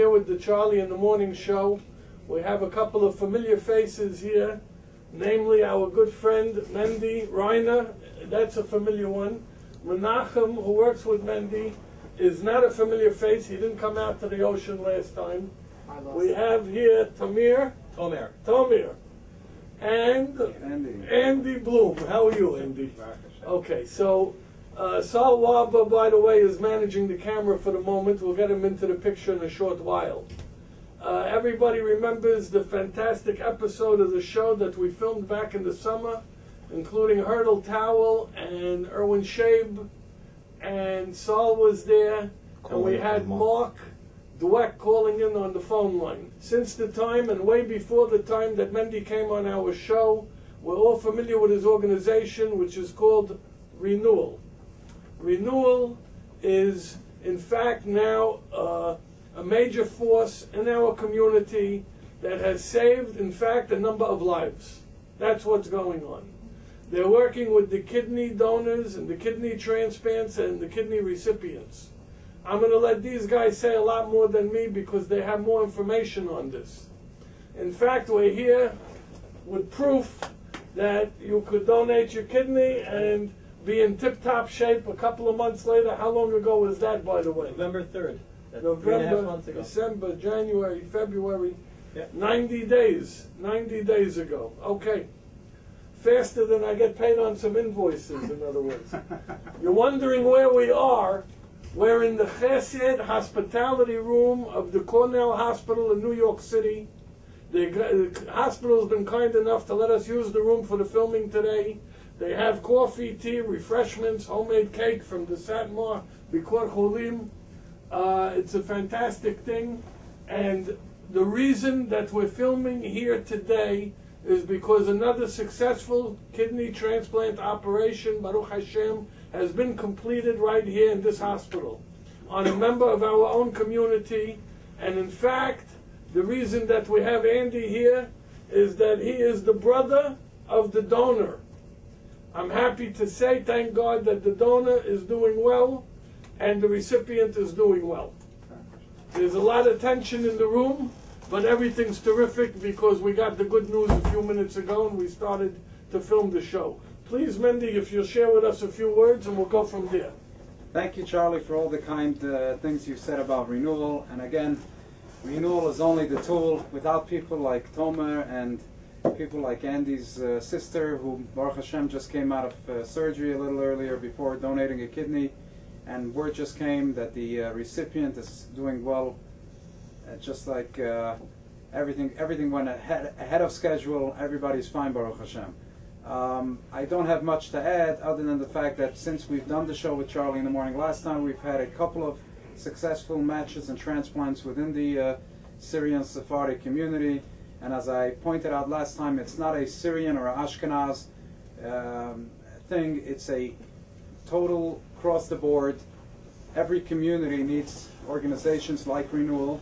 here with the Charlie in the Morning Show. We have a couple of familiar faces here, namely our good friend Mendy Reiner. That's a familiar one. Menachem, who works with Mendy, is not a familiar face. He didn't come out to the ocean last time. We have here Tomer, and Andy Bloom. How are you, Andy? Okay, so Sal Waba, by the way, is managing the camera for the moment. We'll get him into the picture in a short while. Everybody remembers the fantastic episode of the show that we filmed back in the summer, including Hurdle Towel and Erwin Shabe, and Saul was there, and we had Mark Dweck calling in on the phone line. Since the time, and way before the time that Mendy came on our show, we're all familiar with his organization, which is called Renewal. Renewal is, in fact, now a major force in our community that has saved, in fact, a number of lives. That's what's going on. They're working with the kidney donors and the kidney transplants and the kidney recipients. I'm going to let these guys say a lot more than me because they have more information on this. In fact, we're here with proof that you could donate your kidney and be in tip-top shape a couple of months later. How long ago was that, by the way? November 3rd. That's November, 3.5 months ago. December, January, February. Yeah. 90 days. 90 days ago. Okay. Faster than I get paid on some invoices, in other words. You're wondering where we are. We're in the Chesed hospitality room of the Cornell Hospital in New York City. The hospital's been kind enough to let us use the room for the filming today. They have coffee, tea, refreshments, homemade cake from the Satmar Bikor Cholim. It's a fantastic thing. And the reason that we're filming here today is because another successful kidney transplant operation, Baruch Hashem, has been completed right here in this hospital on a member of our own community. And in fact, the reason that we have Andy here is that he is the brother of the donor. I'm happy to say, thank God, that the donor is doing well and the recipient is doing well. There's a lot of tension in the room, but everything's terrific because we got the good news a few minutes ago and we started to film the show. Please, Mendy, if you'll share with us a few words and we'll go from there. Thank you, Charlie, for all the kind things you said about Renewal. And again, Renewal is only the tool. Without people like Tomer and people like Andy's sister, who Baruch Hashem just came out of surgery a little earlier before donating a kidney, and word just came that the recipient is doing well. Just like everything went ahead of schedule. Everybody's fine, Baruch Hashem. I don't have much to add other than the fact that since we've done the show with Charlie in the Morning last time, we've had a couple of successful matches and transplants within the Syrian Sephardic community. And as I pointed out last time, it's not a Syrian or Ashkenaz thing. It's a total across the board. Every community needs organizations like Renewal.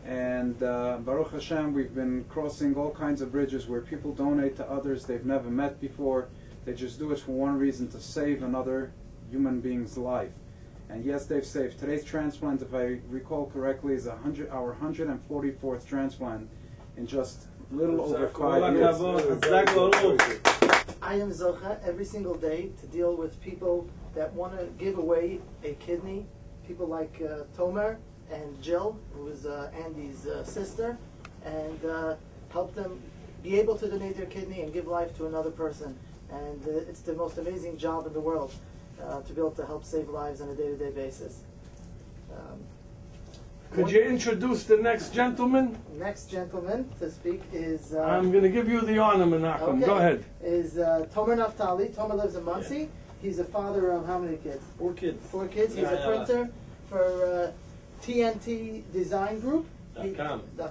And Baruch Hashem, we've been crossing all kinds of bridges where people donate to others they've never met before. They just do it for one reason, to save another human being's life. And yes, they've saved. Today's transplant, if I recall correctly, is our 144th transplant in just a little over 5 years. I am Zocha every single day to deal with people that want to give away a kidney. People like Tomer and Jill, who is Andy's sister, and help them be able to donate their kidney and give life to another person. And it's the most amazing job in the world to be able to help save lives on a day-to-day basis. Could you introduce the next gentleman? Next gentleman to speak is... I'm going to give you the honor, Menachem. Okay. Go ahead. Is Tomer Naftali. Tomer lives in Monsey. Yeah. He's a father of how many kids? 4 kids. 4 kids. He's a printer for TNT Design Group.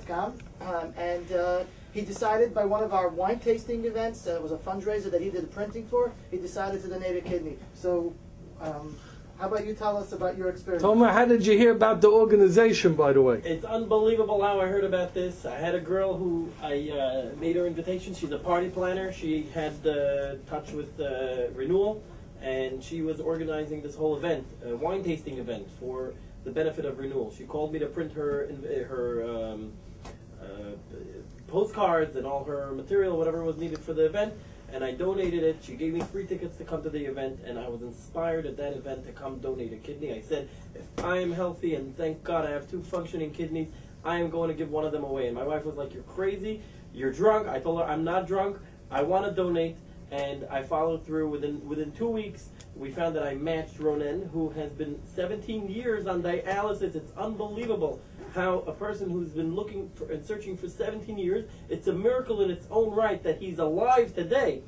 .com. And he decided by one of our wine tasting events, it was a fundraiser that he did the printing for, he decided to donate a kidney. So, how about you tell us about your experience? Tomer, how did you hear about the organization, by the way? It's unbelievable how I heard about this. I had a girl who I made her invitation. She's a party planner. She had touch with Renewal. and she was organizing this whole event, a wine tasting event for the benefit of Renewal. She called me to print her postcards and all her material, whatever was needed for the event, and I donated it. She gave me free tickets to come to the event, and I was inspired at that event to come donate a kidney. I said, if I am healthy, and thank God I have 2 functioning kidneys, I am going to give one of them away. And my wife was like, you're crazy, you're drunk. I told her, I'm not drunk, I want to donate, and I followed through. Within 2 weeks, we found that I matched Ronen, who has been 17 years on dialysis. It's unbelievable how a person who's been looking for and searching for 17 years, it's a miracle in its own right that he's alive today,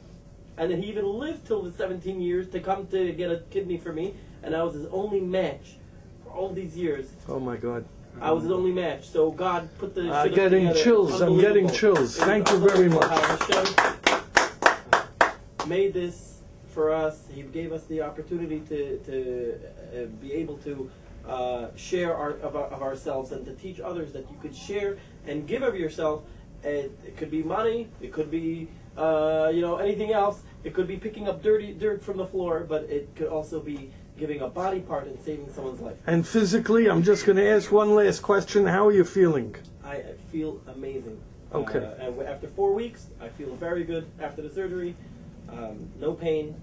and that he even lived till the 17 years to come to get a kidney for me, and I was his only match for all these years. Oh my God. I was his only match, so God put the I'm getting chills. I'm getting chills. Thank you very much. How Hashem made this for us. He gave us the opportunity to be able to share of ourselves, and to teach others that you could share and give of yourself. It could be money, it could be anything else. It could be picking up dirt from the floor, but it could also be giving a body part and saving someone's life. And physically, I'm just going to ask one last question. How are you feeling? I feel amazing. Okay. And after 4 weeks, I feel very good after the surgery. No pain,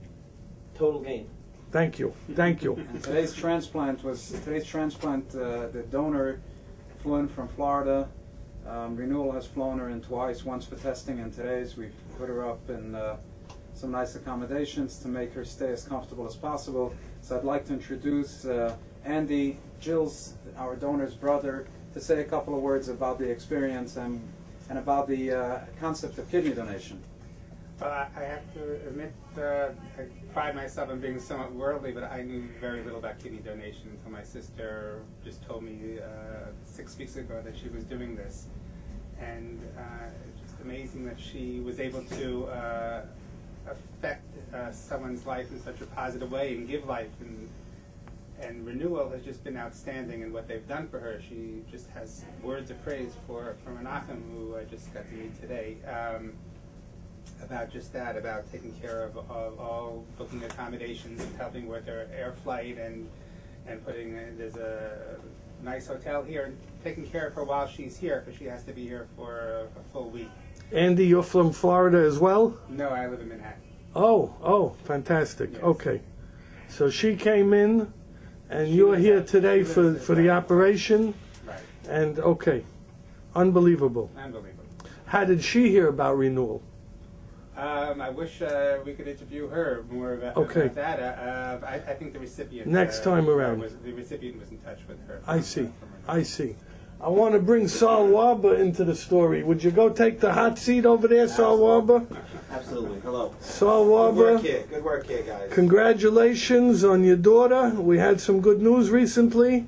total gain. Thank you. Thank you. And today's transplant, the donor flew in from Florida. Renewal has flown her in twice, once for testing, and today's we've put her up in some nice accommodations to make her stay as comfortable as possible. So I'd like to introduce Andy, Jill's, our donor's brother, to say a couple of words about the experience and about the concept of kidney donation. Well, I have to admit, I pride myself on being somewhat worldly, but I knew very little about kidney donation until my sister just told me 6 weeks ago that she was doing this. And it's just amazing that she was able to affect someone's life in such a positive way and give life. And Renewal has just been outstanding in what they've done for her. She just has words of praise for Menachem, who I just got to meet today. About just that, about taking care of all booking accommodations and helping with her air flight and putting there's a nice hotel here and taking care of her while she's here, because she has to be here for a full week. Andy, you're from Florida as well? No, I live in Manhattan. Oh, fantastic. Yes. Okay. So she came in, and you're here today for the operation? Right. And, okay. Unbelievable. Unbelievable. How did she hear about Renewal? I wish we could interview her more about that. I think the recipient... Next time around. The recipient was in touch with her. I see. I want to bring Saul Warber into the story. Would you go take the hot seat over there, Saul Warber? Absolutely. Hello. Saul Warber. Good work here, guys. Congratulations on your daughter. We had some good news recently.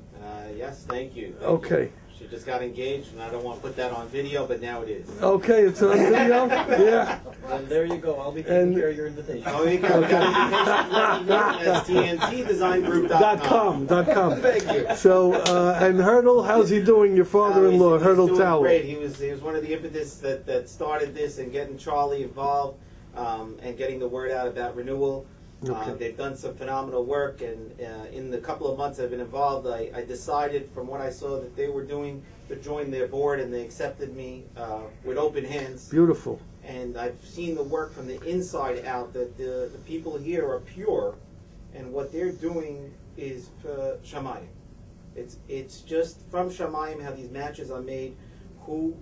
Yes, thank you. Okay. She just got engaged, and I don't want to put that on video, but now it is. Okay, it's on video? Yeah. And there you go. I'll be taking care of your invitation. Oh, you can. We got an invitation at TNTDesignGroup.com. .com. Thank you. So, and Hurdle, how's he doing, your father-in-law, He's Hurdle doing Tower? Great. He was one of the impetus that started this, and getting Charlie involved and getting the word out about Renewal. Okay. They've done some phenomenal work, and in the couple of months I've been involved, I decided from what I saw that they were doing to join their board, and they accepted me with open hands. Beautiful. And I've seen the work from the inside out, that the people here are pure, and what they're doing is for Shamayim. It's just from Shamayim how these matches are made, who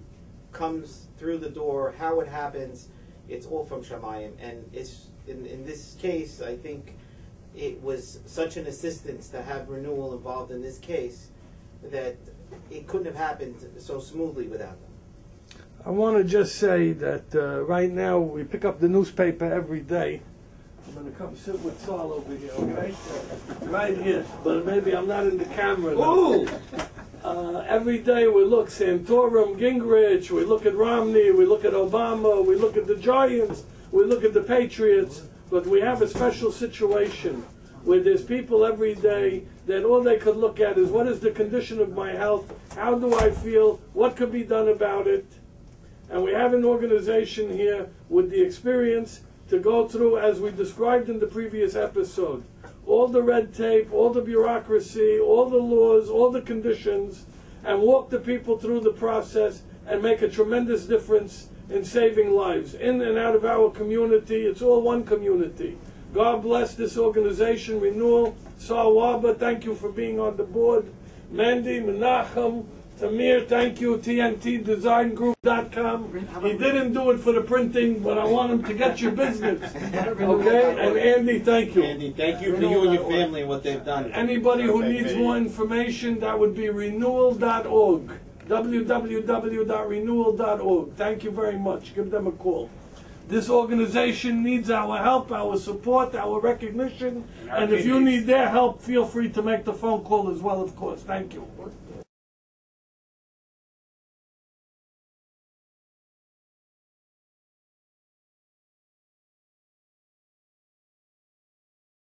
comes through the door, how it happens. It's all from Shamayim, and it's in this case, I think it was such an assistance to have Renewal involved in this case that it couldn't have happened so smoothly without them. I want to just say that right now we pick up the newspaper every day. I'm going to come sit with Saul over here, okay? Right here, but maybe I'm not in the camera now. Ooh! Every day we look Santorum, Gingrich, we look at Romney, we look at Obama, we look at the Giants, we look at the Patriots, but we have a special situation where there's people every day that all they could look at is what is the condition of my health, how do I feel, what could be done about it. And we have an organization here with the experience to go through, as we described in the previous episode, all the red tape, all the bureaucracy, all the laws, all the conditions, and walk the people through the process and make a tremendous difference in saving lives. In and out of our community, it's all one community. God bless this organization, Renewal. Sawaba, thank you for being on the board. Mandy, Menachem, Tamir, thank you. TNTDesignGroup.com. He didn't do it for the printing, but I want him to get your business. Okay? And Andy, thank you. Andy, thank you for you and your family and what they've done. Anybody who needs more information, that would be renewal.org. www.renewal.org. Thank you very much. Give them a call. This organization needs our help, our support, our recognition, and if you need their help, feel free to make the phone call as well, of course. Thank you.